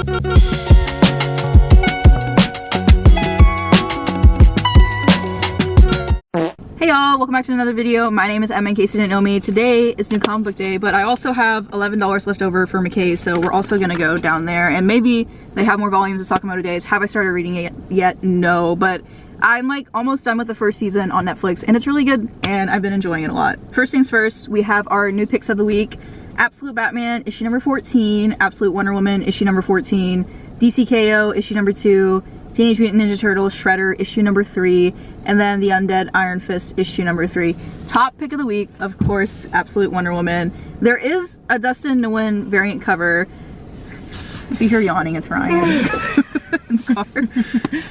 Hey y'all, welcome back to another video. My name is Emma in case you didn't know me. Today is new comic book day, but I also have $11 left over for McKay, so we're also gonna go down there and maybe they have more volumes of Sakamoto Days. Have I started reading it yet? No, but I'm like almost done with the first season on Netflix and it's really good and I've been enjoying it a lot. First things first, we have our new picks of the week. Absolute Batman, issue number 14, Absolute Wonder Woman, issue number 14, DCKO, issue number 2, Teenage Mutant Ninja Turtles, Shredder, issue number 3, and then The Undead Iron Fist, issue number 3. Top pick of the week, of course, Absolute Wonder Woman. There is a Dustin Nguyen variant cover. If you hear yawning, it's Ryan in the car.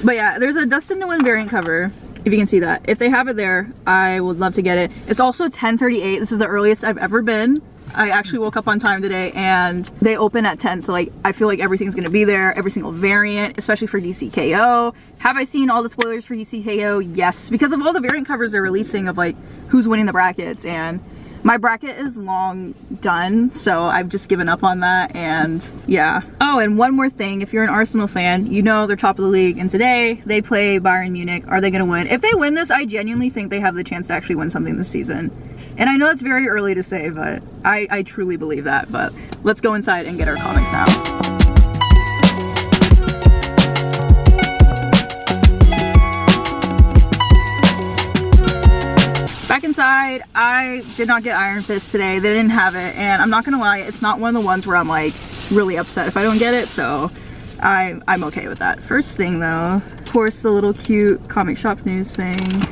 But yeah, there's a Dustin Nguyen variant cover, if you can see that. If they have it there, I would love to get it. It's also 10:38. This is the earliest I've ever been. I actually woke up on time today and they open at 10, so like I feel like everything's gonna be there, every single variant, especially for DCKO. Have I seen all the spoilers for DCKO? Yes, because of all the variant covers they're releasing of like who's winning the brackets, and my bracket is long done, so I've just given up on that. And yeah. Oh, and one more thing, if you're an Arsenal fan, you know they're top of the league, and today they play Bayern Munich. Are they gonna win? If they win this, I genuinely think they have the chance to actually win something this season. And I know it's very early to say, but I truly believe that. But let's go inside and get our comics now. Back inside, I did not get Iron Fist today. They didn't have it, and I'm not gonna lie, it's not one of the ones where I'm like really upset if I don't get it, so I'm okay with that. First thing though, of course, the little cute comic shop news thing.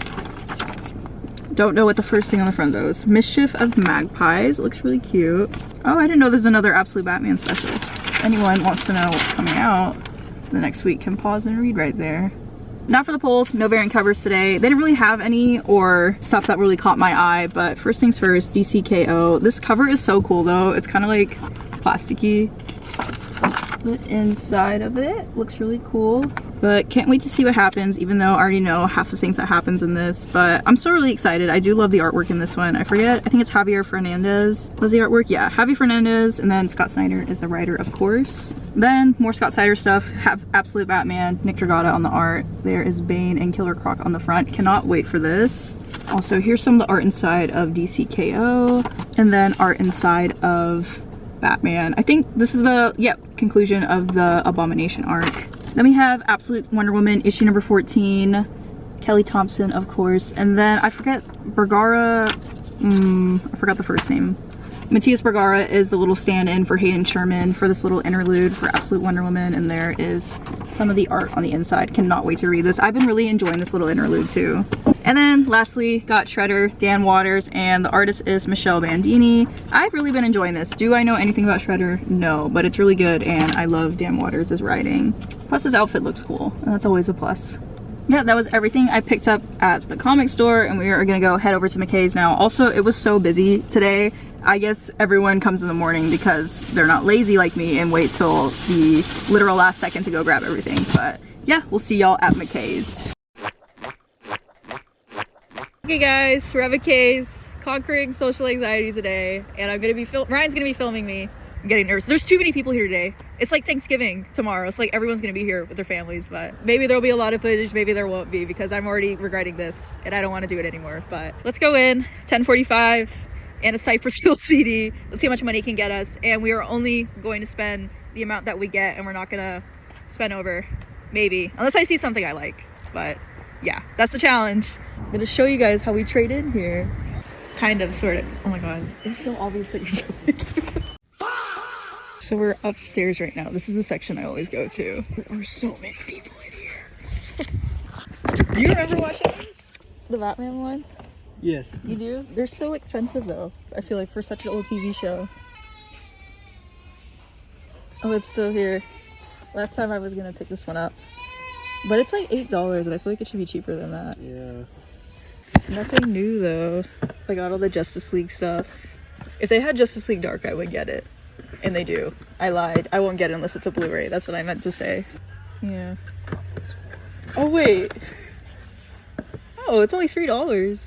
Don't know what the first thing on the front though is. Mischief of Magpies. It looks really cute. Oh, I didn't know there's another Absolute Batman special. If anyone wants to know what's coming out the next week can pause and read right there. Now for the polls, no variant covers today. They didn't really have any or stuff that really caught my eye, but first things first, DCKO. This cover is so cool though. It's kind of like plasticky. The inside of it looks really cool, but can't wait to see what happens, even though I already know half the things that happens in this. But I'm still really excited. I do love the artwork in this one. I think it's Javier Fernandez was the artwork. Yeah, Javier Fernandez, and then Scott Snyder is the writer, of course. Then more Scott Snyder stuff. Have Absolute Batman, Nick Dragata on the art. There is Bane and Killer Croc on the front. Cannot wait for this. Also, here's some of the art inside of DCKO, and then art inside of Batman. I think this is the conclusion of the Abomination arc. Then we have Absolute Wonder Woman issue number 14, Kelly Thompson, of course, and then I forget Bergara. I forgot the first name. Matthias Bergara is the little stand-in for Hayden Sherman for this little interlude for Absolute Wonder Woman, and there is some of the art on the inside. Cannot wait to read this. I've been really enjoying this little interlude too. And then lastly, got Shredder, Dan Waters, and the artist is Michelle Bandini. I've really been enjoying this. Do I know anything about Shredder? No, but it's really good and I love Dan Waters' writing. Plus his outfit looks cool, and that's always a plus. Yeah, that was everything I picked up at the comic store, and we are gonna go head over to McKay's now. Also, it was so busy today. I guess everyone comes in the morning because they're not lazy like me and wait till the literal last second to go grab everything. But yeah, we'll see y'all at McKay's. Okay guys, we're at McKay's, conquering social anxiety today, and I'm gonna be Ryan's gonna be filming me. I'm getting nervous. There's too many people here today. It's like Thanksgiving tomorrow. It's like everyone's gonna be here with their families, but maybe there'll be a lot of footage, maybe there won't be, because I'm already regretting this and I don't want to do it anymore. But let's go in. 10:45 and a Cypress Hill CD. Let's see how much money it can get us, and we are only going to spend the amount that we get, and we're not gonna spend over, maybe, unless I see something I like. But yeah, that's the challenge. I'm gonna show you guys how we trade in here. Kind of, sort of. Oh my god, it's so obvious that you So we're upstairs right now. This is the section I always go to. There are so many people in here. Do you remember watching this? The Batman one? Yes. You do? They're so expensive though, I feel like, for such an old TV show. Oh, it's still here. Last time I was gonna pick this one up. But it's like $8 and I feel like it should be cheaper than that. Yeah. Nothing new though. I got all the Justice League stuff. If they had Justice League Dark, I would get it. And they do. I lied. I won't get it unless it's a Blu-ray. That's what I meant to say. Yeah. Oh wait. Oh, it's only $3.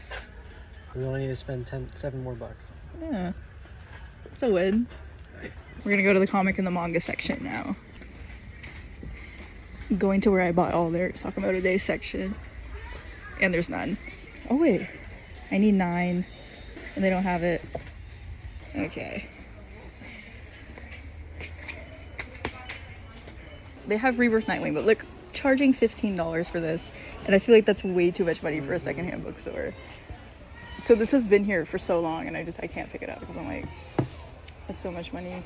We only need to spend 7 more bucks. Yeah. It's a win. We're gonna go to the comic and the manga section now. going to where I bought all their Sakamoto Day section, and there's none. Oh wait, I need 9 and they don't have it. Okay. They have Rebirth Nightwing, but look, charging $15 for this, and I feel like that's way too much money for a secondhand bookstore. So this has been here for so long, and I can't pick it up because I'm like, that's so much money.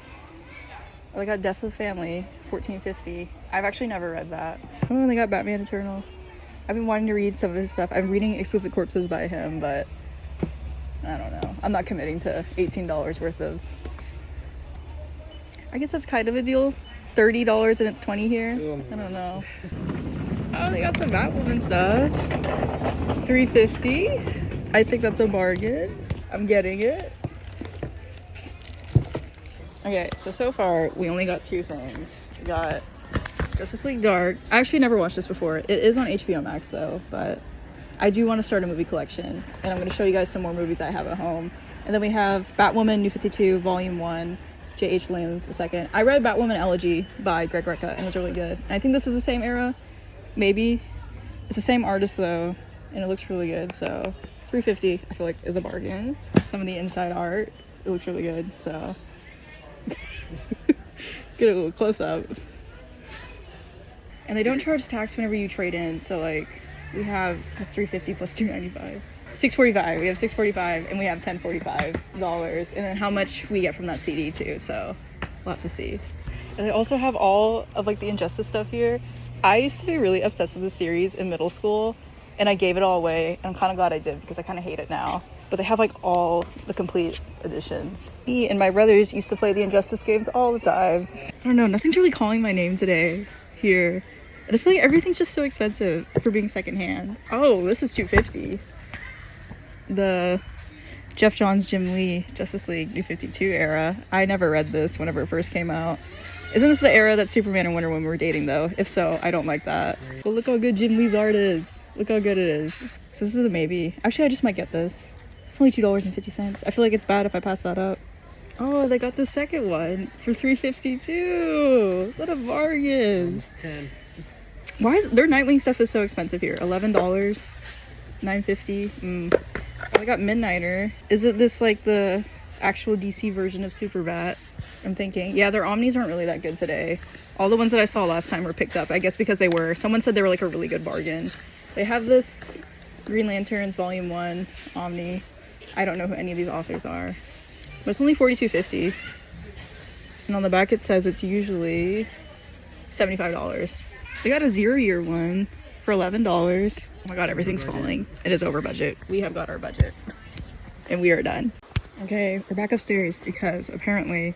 I got Death of the Family, $14.50. I've actually never read that. Oh, they got Batman Eternal. I've been wanting to read some of his stuff. I'm reading Exquisite Corpses by him, but I don't know. I'm not committing to $18 worth of... I guess that's kind of a deal. $30 and it's 20 here. I don't know. Oh, they got some Batwoman stuff. $3.50. I think that's a bargain. I'm getting it. Okay, so far we only got 2 things. We got Justice League Dark. I actually never watched this before. It is on HBO Max though, but I do want to start a movie collection, and I'm going to show you guys some more movies I have at home. And then we have Batwoman New 52 Volume 1. J.H. Williams II. I read Batwoman Elegy by Greg Rucka and it was really good. And I think this is the same era. Maybe. It's the same artist though, and it looks really good. So $3.50 I feel like is a bargain. Some of the inside art, it looks really good. So get a little close up. And they don't charge tax whenever you trade in. So like we have this $3.50 plus $2.95. $6.45. We have $6.45 and we have $10.45, and then how much we get from that CD too. So we'll have to see. And they also have all of like the Injustice stuff here. I used to be really obsessed with the series in middle school, and I gave it all away. And I'm kind of glad I did because I kind of hate it now. But they have like all the complete editions. Me and my brothers used to play the Injustice games all the time. I don't know. Nothing's really calling my name today here, and I feel like everything's just so expensive for being secondhand. Oh, this is $2.50. The Jeff Johns, Jim Lee, Justice League New 52 era. I never read this whenever it first came out. Isn't this the era that Superman and Wonder Woman were dating though? If so, I don't like that. But look how good Jim Lee's art is. Look how good it is. So this is a maybe. Actually, I just might get this. It's only $2.50. I feel like it's bad if I pass that up. Oh, they got the second one for $3.52. What a bargain. 10. Why is their Nightwing stuff is so expensive here? $11, $9.50. I got Midnighter. Is it this like the actual DC version of Superbat? I'm thinking. Yeah, their Omnis aren't really that good today. All the ones that I saw last time were picked up. I guess because they were. Someone said they were like a really good bargain. They have this Green Lanterns Volume 1 Omni. I don't know who any of these authors are. But it's only $42.50. And on the back it says it's usually $75. They got a 0-year one for $11. Oh my god, everything's falling. It is over budget. We have got our budget. And we are done. Okay, we're back upstairs because apparently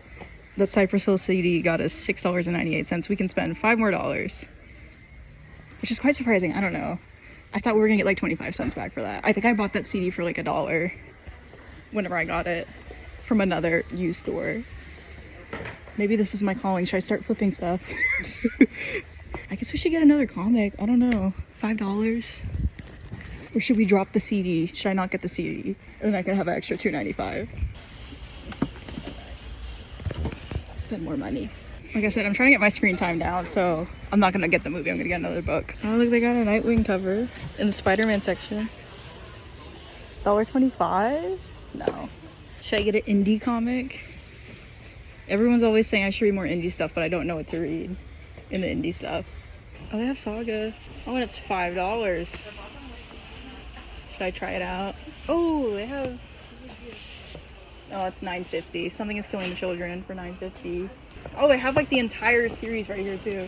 that Cypress Hill CD got us $6.98. We can spend $5 more, which is quite surprising. I don't know. I thought we were gonna get like 25 cents back for that. I think I bought that CD for like $1 whenever I got it from another used store. Maybe this is my calling. Should I start flipping stuff? I guess we should get another comic. I don't know. $5? Or should we drop the CD? Should I not get the CD? And then I can have an extra $2.95. Spend more money. Like I said, I'm trying to get my screen time down, so I'm not gonna get the movie. I'm gonna get another book. Oh, look, they got a Nightwing cover in the Spider-Man section. $1.25? No. Should I get an indie comic? Everyone's always saying I should read more indie stuff, but I don't know what to read in the indie stuff. Oh, they have Saga. Oh, and it's $5. Should I try it out? Oh, they have... Oh, it's $9.50. Something is Killing the Children for $9.50. Oh, they have like the entire series right here too.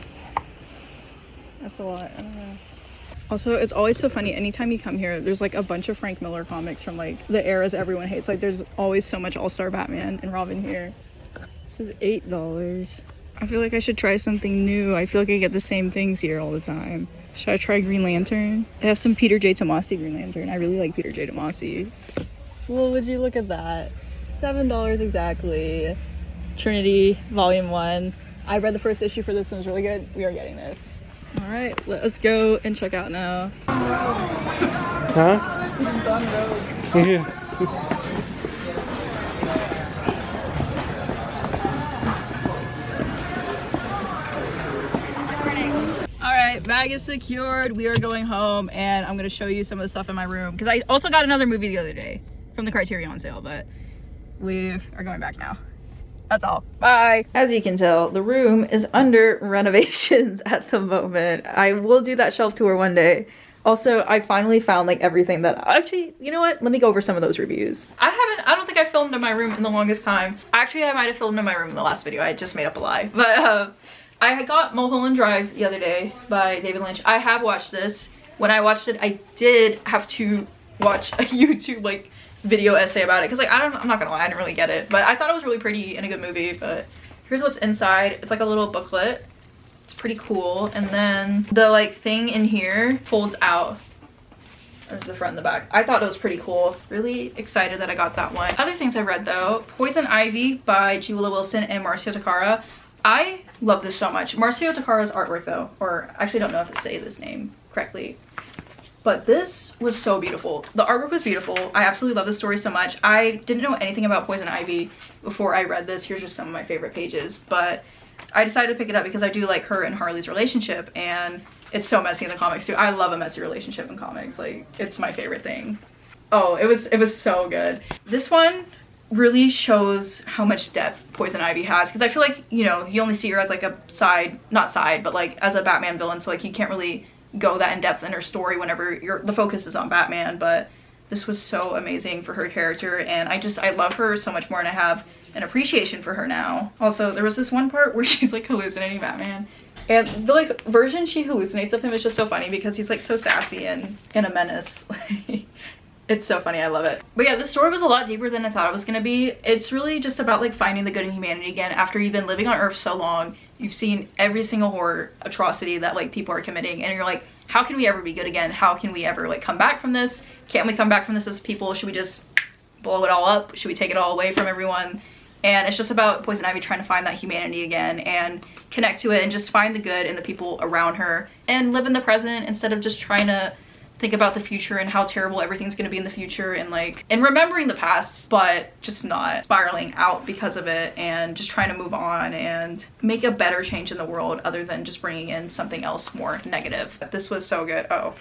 That's a lot. I don't know. Also, it's always so funny. Anytime you come here, there's like a bunch of Frank Miller comics from like the eras everyone hates. Like there's always so much All-Star Batman and Robin here. This is $8. I feel like I should try something new. I feel like I get the same things here all the time. Should I try Green Lantern? They have some Peter J. Tomasi Green Lantern. I really like Peter J. Tomasi. Well, would you look at that? $7 exactly. Trinity Volume 1. I read the first issue for this and it was really good. We are getting this. All right, let's go and check out now. Huh? Yeah. Alright, right, bag is secured. We are going home, and I'm gonna show you some of the stuff in my room because I also got another movie the other day from the Criterion sale, but we are going back now. That's all. Bye. As you can tell, the room is under renovations at the moment. I will do that shelf tour one day. Also, I finally found like everything that actually, you know what? Let me go over some of those reviews. I don't think I filmed in my room in the longest time. Actually, I might have filmed in my room in the last video. I just made up a lie. But I got Mulholland Drive the other day by David Lynch. I have watched this. When I watched it, I did have to watch a YouTube like video essay about it because like I'm not gonna lie, I didn't really get it, but I thought it was really pretty and a good movie. But here's what's inside. It's like a little booklet. It's pretty cool, and then the like thing in here folds out. There's the front and the back. I thought it was pretty cool. Really excited that I got that one. Other things I read though, Poison Ivy by Julia Wilson and Marcio Takara. I love this so much. Marcio Takara's artwork though, or actually I don't know if I say this name correctly, but this was so beautiful. The artwork was beautiful. I absolutely love this story so much. I didn't know anything about Poison Ivy before I read this. Here's just some of my favorite pages, but I decided to pick it up because I do like her and Harley's relationship, and it's so messy in the comics too. I love a messy relationship in comics. Like, it's my favorite thing. Oh, it was so good. This one really shows how much depth Poison Ivy has, because I feel like, you know, you only see her as like a not side, but like as a Batman villain, so like you can't really go that in depth in her story whenever the focus is on Batman. But this was so amazing for her character, and I love her so much more, and I have an appreciation for her now. Also, there was this one part where she's like hallucinating Batman, and the like version she hallucinates of him is just so funny because he's like so sassy and a menace. It's so funny. I love it. But yeah, this story was a lot deeper than I thought it was gonna be. It's really just about like finding the good in humanity again after you've been living on Earth so long. You've seen every single horror atrocity that like people are committing, and you're like, how can we ever be good again? How can we ever like come back from this? Can't we come back from this as people? Should we just blow it all up? Should we take it all away from everyone? And it's just about Poison Ivy trying to find that humanity again and connect to it and just find the good in the people around her and live in the present instead of just trying to think about the future and how terrible everything's gonna be in the future, and like, and remembering the past, but just not spiraling out because of it, and just trying to move on and make a better change in the world other than just bringing in something else more negative. This was so good. Oh,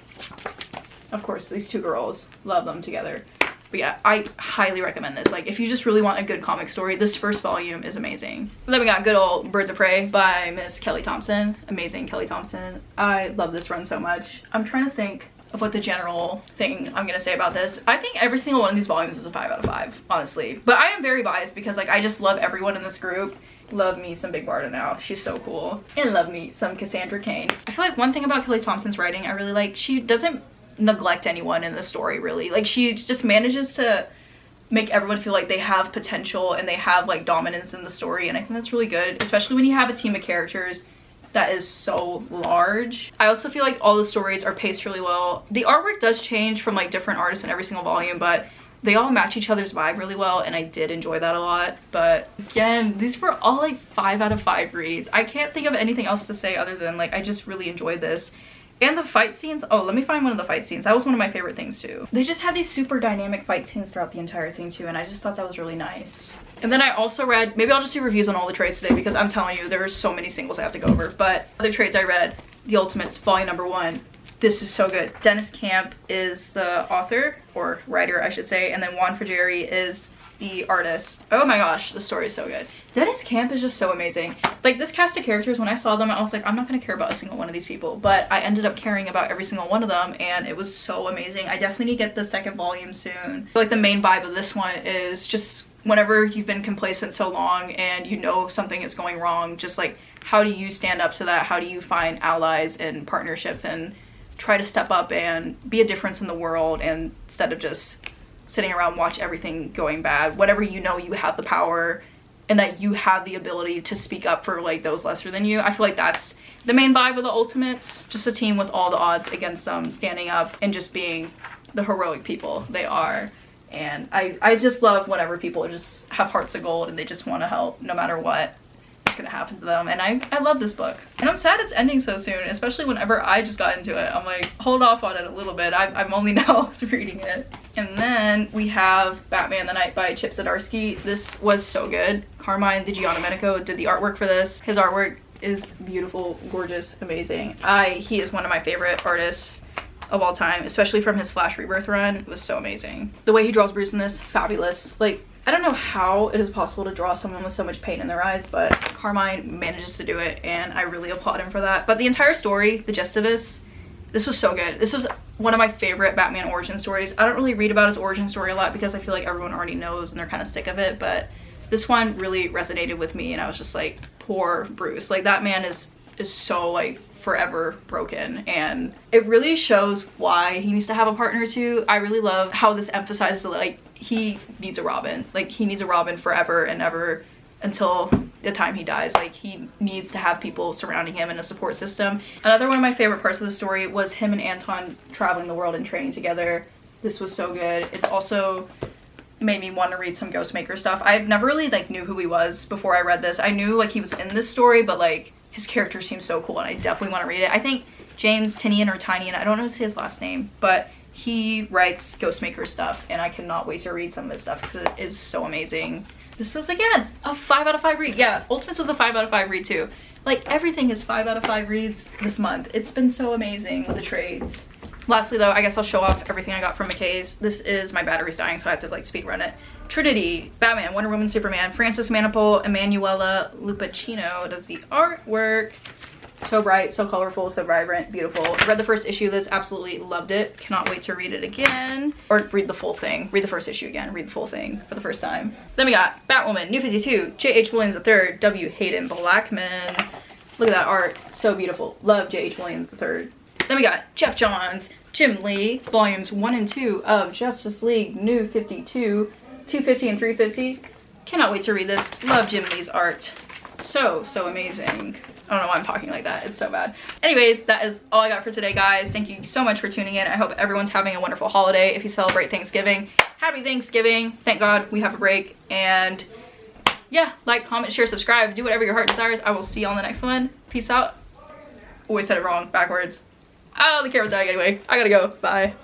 of course, these two girls, love them together. But yeah, I highly recommend this. Like, if you just really want a good comic story, this first volume is amazing. Then we got good old Birds of Prey by Miss Kelly Thompson. Amazing Kelly Thompson. I love this run so much. I'm trying to think of what the general thing I'm gonna say about this. I think every single one of these volumes is a 5 out of 5, honestly. But I am very biased because like I just love everyone in this group. Love me some Big Barda now. She's so cool. And love me some Cassandra Cain. I feel like one thing about Kelly Thompson's writing I really like, she doesn't neglect anyone in the story really. Like, she just manages to make everyone feel like they have potential and they have like dominance in the story, and I think that's really good, especially when you have a team of characters that is so large. I also feel like all the stories are paced really well. The artwork does change from like different artists in every single volume, but they all match each other's vibe really well, and I did enjoy that a lot. But again, these were all like 5 out of 5 reads. I can't think of anything else to say other than like I just really enjoyed this. And the fight scenes, oh, let me find one of the fight scenes. That was one of my favorite things too. They just had these super dynamic fight scenes throughout the entire thing too, and I just thought that was really nice. And then I also read, maybe I'll just do reviews on all the trades today because I'm telling you, there are so many singles I have to go over. But other trades I read, The Ultimates, volume number 1. This is so good. Dennis Camp is the author, or writer I should say, and then Juan Frigeri is the artist. Oh my gosh, the story is so good. Dennis Camp is just so amazing. Like, this cast of characters, when I saw them, I was like, I'm not gonna care about a single one of these people, but I ended up caring about every single one of them, and it was so amazing. I definitely need to get the second volume soon. Like, the main vibe of this one is just whenever you've been complacent so long and you know something is going wrong, just like, how do you stand up to that? How do you find allies and partnerships and try to step up and be a difference in the world, and instead of just sitting around watch everything going bad, whatever, you know, you have the power and that you have the ability to speak up for like those lesser than you. I feel like that's the main vibe of the Ultimates, just a team with all the odds against them, standing up and just being the heroic people they are. And I just love whenever people just have hearts of gold and they just want to help no matter what is gonna happen to them. And I love this book, and I'm sad it's ending so soon, especially whenever I just got into it. I'm like, hold off on it a little bit. I'm only now reading it. And then we have Batman the Night by Chip Zdarsky. This was so good. Carmine Di Giandomenico did the artwork for this. His artwork is beautiful, gorgeous, amazing. He is one of my favorite artists of all time, especially from his Flash Rebirth run. It was so amazing. The way he draws Bruce in this, fabulous. Like, I don't know how it is possible to draw someone with so much pain in their eyes, but Carmine manages to do it, and I really applaud him for that. But the entire story, the gist of this was so good. This was one of my favorite Batman origin stories. I don't really read about his origin story a lot because I feel like everyone already knows and they're kind of sick of it, but this one really resonated with me, and I was just like, poor Bruce. Like, that man is so like forever broken, and it really shows why he needs to have a partner too. I really love how this emphasizes that, like, he needs a Robin. Like, he needs a Robin forever and ever until the time he dies. Like, he needs to have people surrounding him in a support system. Another one of my favorite parts of the story was him and Anton traveling the world and training together. This was so good. It's also made me want to read some Ghostmaker stuff. I've never really like knew who he was before I read this. I knew like he was in this story, but like his character seems so cool and I definitely want to read it. I think James Tinian or Tinian, I don't know how to say his last name, but he writes Ghostmaker stuff and I cannot wait to read some of his stuff because it is so amazing. This was, again, a 5 out of 5 read. Yeah, Ultimates was a 5 out of 5 read too. Like, everything is 5 out of 5 reads this month. It's been so amazing with the trades. Lastly though, I guess I'll show off everything I got from McKay's. This is, my battery's dying, so I have to like speed run it. Trinity, Batman, Wonder Woman, Superman, Francis Manapul, Emanuela Lupacchino does the artwork. So bright, so colorful, so vibrant, beautiful. I read the first issue of this, absolutely loved it. Cannot wait to read it again. Or read the full thing. Read the first issue again. Read the full thing for the first time. Then we got Batwoman, New 52, J.H. Williams III, W. Hayden Blackman. Look at that art. So beautiful. Love J.H. Williams III. Then we got Jeff Johns, Jim Lee, volumes 1 and 2 of Justice League New 52, 250 and 350. Cannot wait to read this. Love Jim Lee's art. So amazing. I don't know why I'm talking like that. It's so bad. Anyways, that is all I got for today, guys. Thank you so much for tuning in. I hope everyone's having a wonderful holiday. If you celebrate Thanksgiving, happy Thanksgiving. Thank God we have a break. And yeah, like, comment, share, subscribe. Do whatever your heart desires. I will see you on the next one. Peace out. Always said it wrong. Backwards. Oh, the camera's dying anyway. I gotta go. Bye.